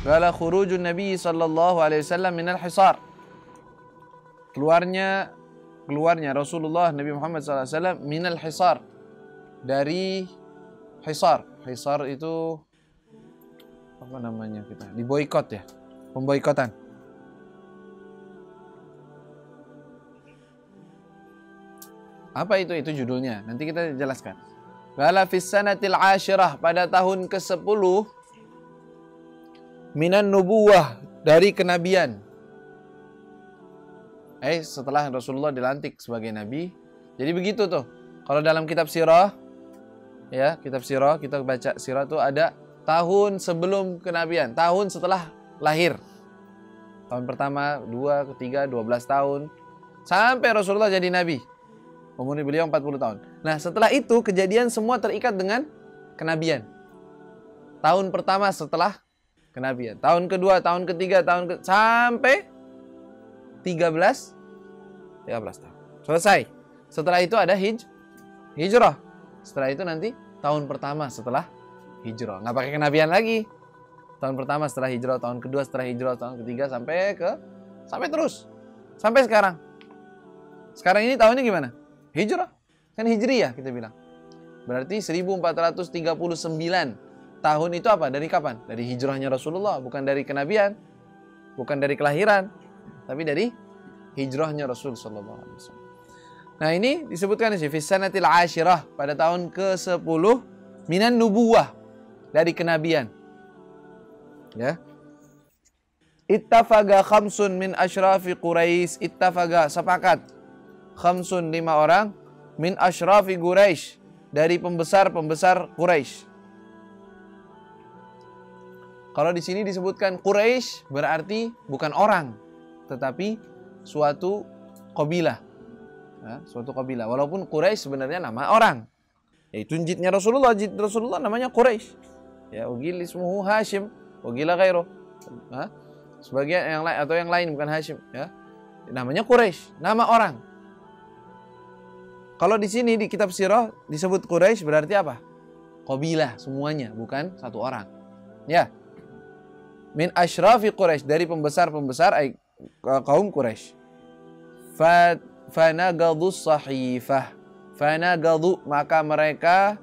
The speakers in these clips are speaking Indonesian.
Qala khurujun Nabi sallallahu alaihi wasallam minal hisar. Keluarnya Rasulullah Nabi Muhammad SAW minal hisar, dari hisar. Hisar itu apa namanya kita? Diboikot ya, pemboikotan. Apa itu? Itu judulnya. Nanti kita jelaskan. Qala fis sanatil ashirah, pada tahun ke-10 minan nubuwah, dari kenabian. Setelah Rasulullah dilantik sebagai nabi. Jadi begitu tuh. Kalau dalam kitab sirah, ya, kitab sirah, kita baca sirah tuh ada tahun sebelum kenabian, tahun setelah lahir. Tahun pertama, 2, ketiga, 12 tahun. Sampai Rasulullah jadi nabi. Umur beliau 40 tahun. Nah, setelah itu kejadian semua terikat dengan kenabian. Tahun pertama setelah kenabian. Tahun kedua, tahun ketiga, sampai 13 tahun. Selesai. Setelah itu ada hijrah. Setelah itu nanti tahun pertama setelah hijrah. Nggak pakai kenabian lagi. Tahun pertama setelah hijrah, tahun kedua setelah hijrah, tahun ketiga sampai terus. Sampai sekarang. Sekarang ini tahunnya gimana? Hijrah. Kan hijriyah kita bilang. Berarti 1439. Tahun itu apa? Dari kapan? Dari hijrahnya Rasulullah, bukan dari kenabian, bukan dari kelahiran, tapi dari hijrahnya Rasul sallallahu alaihi wasallam. Nah, ini disebutkan di sini fi sanatil ashirah, pada tahun ke-10 minan nubuwah, dari kenabian. Ya. Ittafaga khamsun min asyrafi Quraisy, ittafaga sepakat, khamsun 5 orang, min asyrafi Quraisy, dari pembesar-pembesar Quraisy. Kalau di sini disebutkan Quraisy berarti bukan orang, tetapi suatu kabilah. Ya, suatu kabilah. Walaupun Quraisy sebenarnya nama orang. Yaitu jidnya Rasulullah. Jid Rasulullah namanya Quraisy. Ya, ugil ismuhu Hashim, ugila ghairuh. Sebagian yang lain atau yang lain bukan Hashim, ya. Namanya Quraisy, nama orang. Kalau di sini di kitab sirah disebut Quraisy berarti apa? Kabilah semuanya, bukan satu orang. Ya. Min asyrafi Quraisy, dari pembesar-pembesar kaum Quraisy. Fanagadu sahifah. Fanagadu, maka mereka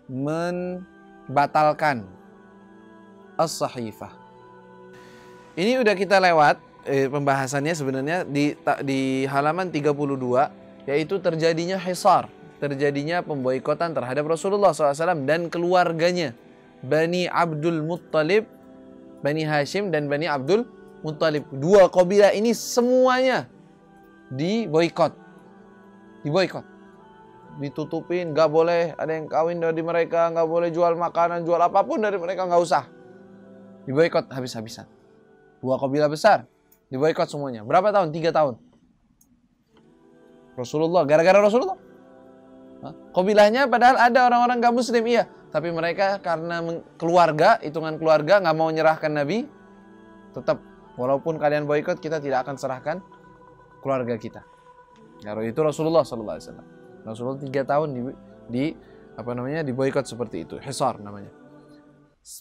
membatalkan as-sahifah. Ini udah kita lewat pembahasannya sebenarnya di halaman 32, yaitu terjadinya hisar, terjadinya pemboikotan terhadap Rasulullah SAW dan keluarganya, Bani Abdul Muttalib, Bani Hashim dan Bani Abdul Muttalib. Dua kabilah ini semuanya diboikot. Ditutupin, gak boleh ada yang kawin dari mereka, gak boleh jual makanan, jual apapun dari mereka, gak usah. Diboikot habis-habisan. Dua kabilah besar diboikot semuanya. Berapa tahun? 3 tahun. Rasulullah, gara-gara Rasulullah. Kabilahnya padahal ada orang-orang gak muslim, iya. Tapi mereka karena keluarga, hitungan keluarga, nggak mau menyerahkan Nabi, tetap walaupun kalian boikot, kita tidak akan serahkan keluarga kita. Ya, itu Rasulullah sallallahu alaihi wasallam. Rasulullah 3 tahun diboikot seperti itu, hisar namanya.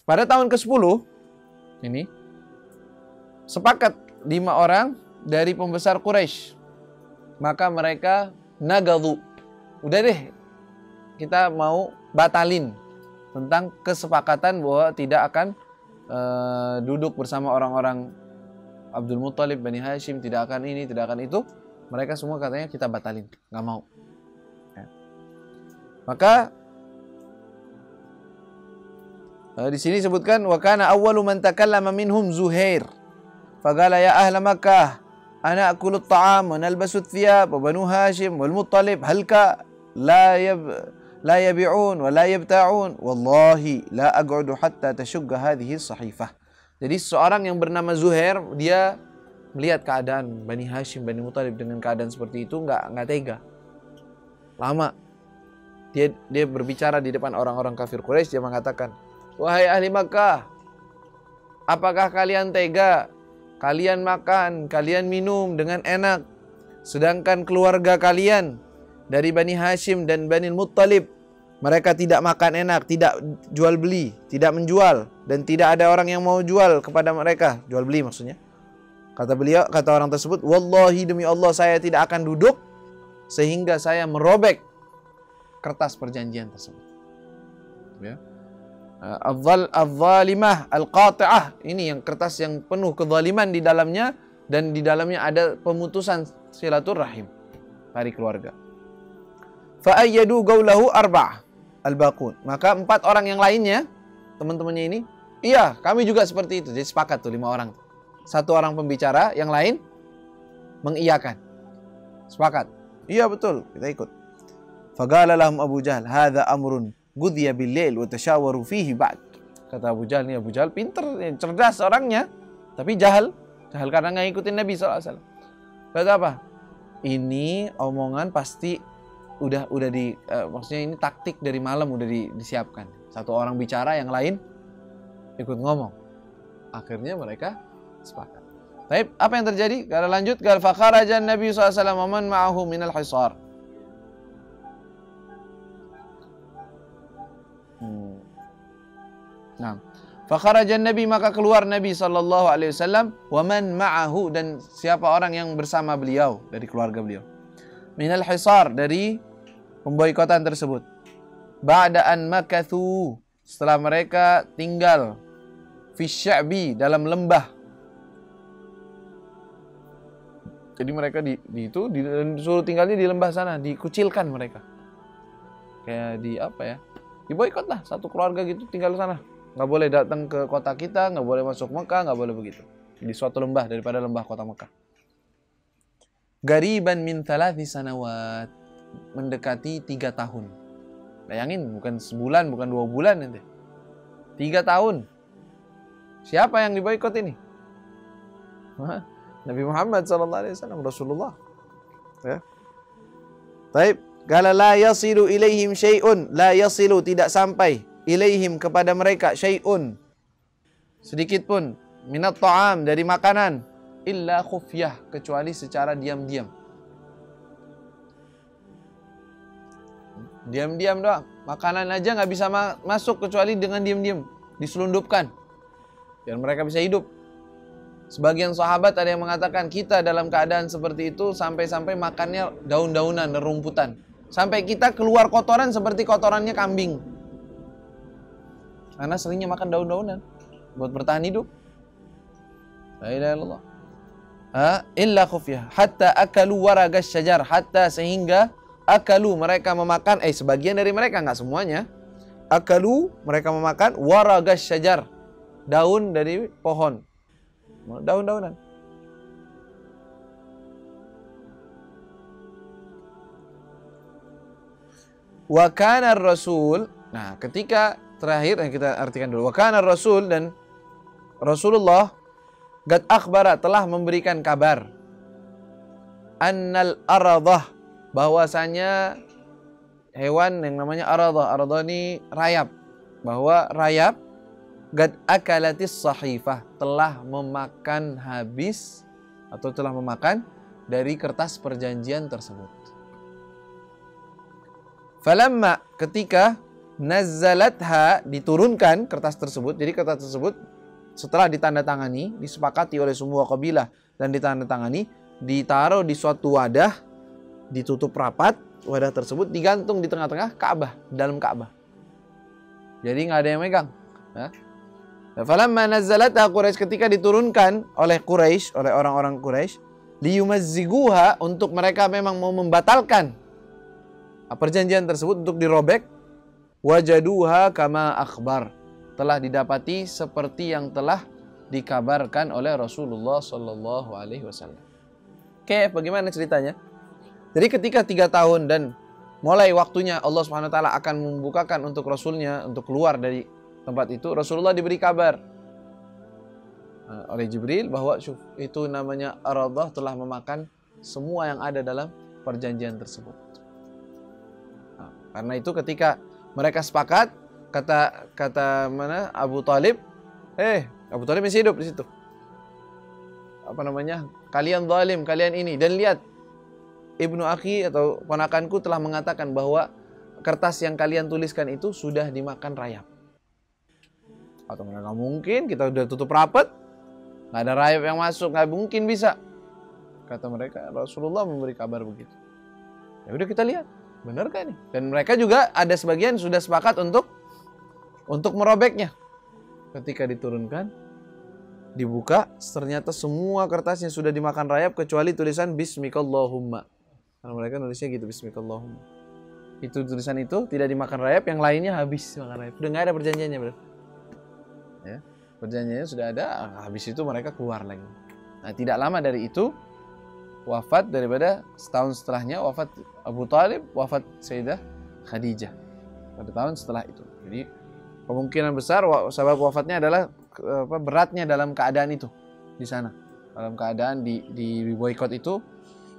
Pada tahun ke-10 ini sepakat 5 orang dari pembesar Quraisy. Maka mereka nagadu. Udah deh, kita mau batalin tentang kesepakatan bahwa tidak akan duduk bersama orang-orang Abdul Muttalib, Bani Hashim, tidak akan ini, tidak akan itu. Mereka semua katanya kita batalin, nggak mau. Ya. Maka di sini disebutkan wa kana awwalu man takallama minhum Zuhair. Faqala ya ahla Makkah, ana akulu at-ta'am wa nalbasu ath-thiyab wa Banu Hashim wal Muttalib halka la yabi'un wa la yabta'un wallahi la aq'udu hatta tashugga hadhihi as-sahifah. Jadi seorang yang bernama Zuhair, dia melihat keadaan Bani Hashim, Bani Muttalib dengan keadaan seperti itu, nggak tega. Lama dia berbicara di depan orang-orang kafir Quraisy, dia mengatakan, "Wahai ahli Makkah, apakah kalian tega? Kalian makan, kalian minum dengan enak, sedangkan keluarga kalian dari Bani Hashim dan Bani Muttalib Mereka tidak makan enak, tidak jual beli, tidak menjual, dan tidak ada orang yang mau jual kepada mereka. Jual beli maksudnya. Kata beliau, kata orang tersebut, wallahi demi Allah saya tidak akan duduk sehingga saya merobek kertas perjanjian tersebut. Ya. Al-zalimah, al-qati'ah, ini yang kertas yang penuh kezaliman di dalamnya, dan di dalamnya ada pemutusan silaturahim dari keluarga. Fa'ayyadu gaulahu arba'ah al-baqun. Maka 4 orang yang lainnya, teman-temannya ini, iya, kami juga seperti itu. Jadi sepakat tuh 5 orang. 1 orang pembicara, yang lain mengiyakan. Sepakat. Iya betul, kita ikut. Faqala lahum Abu Jahal, "Hadza amrun gudhiya bil-lail wa tashawaru fihi ba'd." Kata Abu Jahal, nih Abu Jahal pinter, cerdas orangnya, tapi jahal karena nggak ikutin Nabi SAW. Kata apa? Ini omongan pasti udah maksudnya ini taktik dari malam udah disiapkan. 1 orang bicara, yang lain ikut ngomong. Akhirnya mereka sepakat. Baik, apa yang terjadi? Kalau lanjut, qala fakharaja Nabi SAW wa man ma'ahu minal hisar. Nah, fakharaja Nabi, maka keluar Nabi sallallahu alaihi wasallam, wa man ma'ahu, dan siapa orang yang bersama beliau dari keluarga beliau. Minal hisar, dari pemboikotan tersebut. Ba'da an makathu, setelah mereka tinggal fi sya'bi, dalam lembah. Jadi mereka disuruh tinggalnya di lembah sana, dikucilkan mereka. Kayak di apa ya? Diboikot lah, satu keluarga gitu tinggal sana. Nggak boleh datang ke kota kita, nggak boleh masuk Mekah, nggak boleh begitu. Di suatu lembah daripada lembah kota Mekah. Gariban min 3 sanawat, mendekati 3 tahun. Bayangin, bukan sebulan, bukan 2 bulan nanti. 3 tahun. Siapa yang diboikot ini? Nabi Muhammad SAW, Rasulullah. Ya. Baik, qala la yasilu ilaihim syai'un, la yasilu, tidak sampai, ilaihim, kepada mereka, syai'un, sedikit pun, minat ta'am, dari makanan, illa khufyah, kecuali secara diam-diam. Diam-diam doang. Makanan aja nggak bisa masuk kecuali dengan diam-diam, diselundupkan biar mereka bisa hidup. Sebagian sahabat ada yang mengatakan, kita dalam keadaan seperti itu sampai-sampai makannya daun-daunan, rumputan. Sampai kita keluar kotoran seperti kotorannya kambing. Karena seringnya makan daun-daunan buat bertahan hidup. La ilaha illallah. Illa khufyah hatta akalu waragas syajar, hatta, sehingga akalu, mereka memakan, sebagian dari mereka, nggak semuanya. Akalu, mereka memakan waragas syajar, daun dari pohon, daun-daunan. Wa kana ar-rasul, nah ketika terakhir kita artikan dulu. Wa kana ar-rasul, dan Rasulullah qad akhbara, telah memberikan kabar, annal aradah, bahwasanya hewan yang namanya aradah, aradah ini rayap, bahwa rayap qad akalatis sahifah, telah memakan habis atau telah memakan dari kertas perjanjian tersebut. Falamma, ketika nazzalatha, diturunkan kertas tersebut. Jadi kertas tersebut setelah ditandatangani, disepakati oleh semua kabilah dan ditandatangani, ditaruh di suatu wadah, ditutup rapat, wadah tersebut digantung di tengah-tengah Ka'bah, dalam Ka'bah. Jadi nggak ada yang megang. Falamma nazzalatha Quraisy, ketika diturunkan oleh Quraisy, oleh orang-orang Quraisy, liyumazziguha, untuk mereka memang mau membatalkan perjanjian tersebut, untuk dirobek, wajaduha kama akhbar, telah didapati seperti yang telah dikabarkan oleh Rasulullah Sallallahu Alaihi Wasallam. Oke, bagaimana ceritanya? Jadi ketika 3 tahun dan mulai waktunya Allah Subhanahu Wa Taala akan membukakan untuk Rasulnya untuk keluar dari tempat itu, Rasulullah diberi kabar oleh Jibril bahwa itu namanya aradah, telah memakan semua yang ada dalam perjanjian tersebut. Karena itu ketika mereka sepakat, kata mana Abu Talib, Abu Talib masih hidup di situ. Kalian zalim, kalian ini, dan lihat Ibnu Akhi atau ponakanku telah mengatakan bahwa kertas yang kalian tuliskan itu sudah dimakan rayap. Atau nggak mungkin, kita udah tutup rapat, nggak ada rayap yang masuk, nggak mungkin bisa. Kata mereka, Rasulullah memberi kabar begitu. Ya udah kita lihat, benar kan nih? Dan mereka juga ada sebagian sudah sepakat untuk merobeknya. Ketika diturunkan, dibuka, ternyata semua kertasnya sudah dimakan rayap kecuali tulisan Bismikallahumma. Karena mereka nulisnya gitu, Bismikallahumma. Itu tulisan itu tidak dimakan rayap, yang lainnya habis makan rayap. Udah nggak ada perjanjiannya, bro. Ya, perjanjiannya sudah ada, habis itu mereka keluar lagi. Nah, tidak lama dari itu wafat, daripada setahun setelahnya wafat Abu Talib, wafat Sayyidah Khadijah pada tahun setelah itu. Jadi kemungkinan besar sebab wafatnya adalah beratnya dalam keadaan itu di sana, dalam keadaan di boykot itu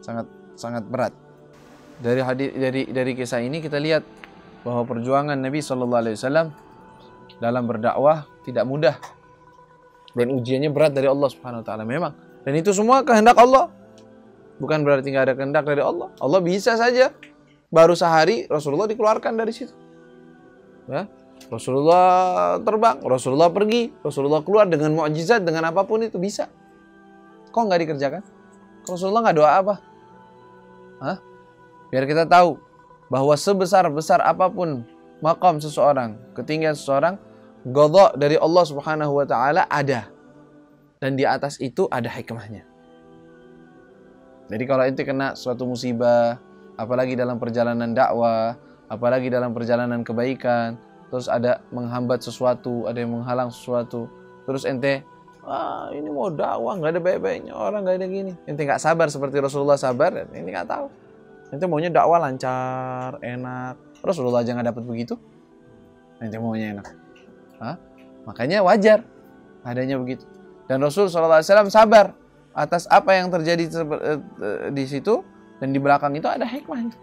sangat berat. Dari kisah ini kita lihat bahwa perjuangan Nabi SAW dalam berdakwah tidak mudah dan ujiannya berat dari Allah Subhanahu Wa Taala memang. Dan itu semua kehendak Allah. Bukan berarti nggak ada kehendak dari Allah. Allah bisa saja baru sehari Rasulullah dikeluarkan dari situ. Ya, Rasulullah terbang, Rasulullah pergi, Rasulullah keluar dengan mukjizat, dengan apapun itu bisa. Kok nggak dikerjakan? Rasulullah nggak doa apa? Hah? Biar kita tahu bahwa sebesar-besar apapun maqam seseorang, ketinggian seseorang, qadha dari Allah Subhanahu Wa Taala ada. Dan di atas itu ada hikmahnya. Jadi kalau ente kena suatu musibah, apalagi dalam perjalanan dakwah, apalagi dalam perjalanan kebaikan, terus ada menghambat sesuatu, ada yang menghalang sesuatu, terus ente, ini mau dakwah, nggak ada baik-baiknya, orang nggak ada gini. Ente nggak sabar seperti Rasulullah sabar, ente nggak tahu. Ente maunya dakwah lancar, enak. Rasulullah aja nggak dapat begitu, ente maunya enak. Makanya wajar adanya begitu. Dan Rasul SAW sabar atas apa yang terjadi di situ, dan di belakang itu ada hikmah itu.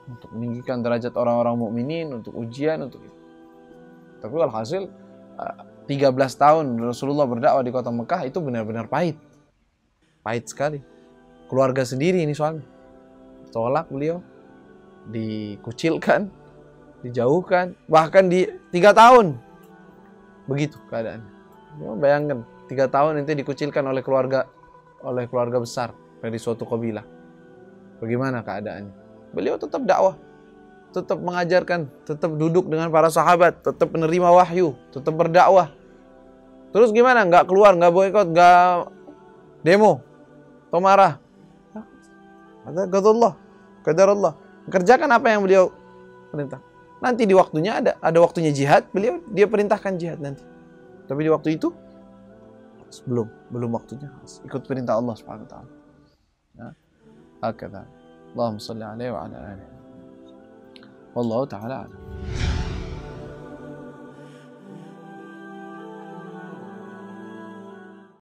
Untuk meninggikan derajat orang-orang mukminin, untuk ujian, untuk itu. Tapi alhasil 13 tahun Rasulullah berdakwah di kota Mekah itu benar-benar pahit. Pahit sekali. Keluarga sendiri ini soalnya. Tolak beliau, dikucilkan, dijauhkan, bahkan di 3 tahun. Begitu keadaannya. Bayangkan 3 tahun nanti dikucilkan oleh keluarga besar dari suatu kabilah. Bagaimana keadaannya? Beliau tetap dakwah, tetap mengajarkan, tetap duduk dengan para sahabat, tetap menerima wahyu, tetap berdakwah. Terus gimana? Nggak keluar, nggak boikot, nggak demo, atau marah? Ada qadarullah. Kerjakan apa yang beliau perintah. Nanti di waktunya ada waktunya jihad, dia perintahkan jihad nanti. Tapi di waktu itu belum waktunya, ikut perintah Allah Subhanahu wa taala. Ya. Hakadha. Allahumma shalli alaihi wa ala alihi. Wallahu ta'ala a'lam.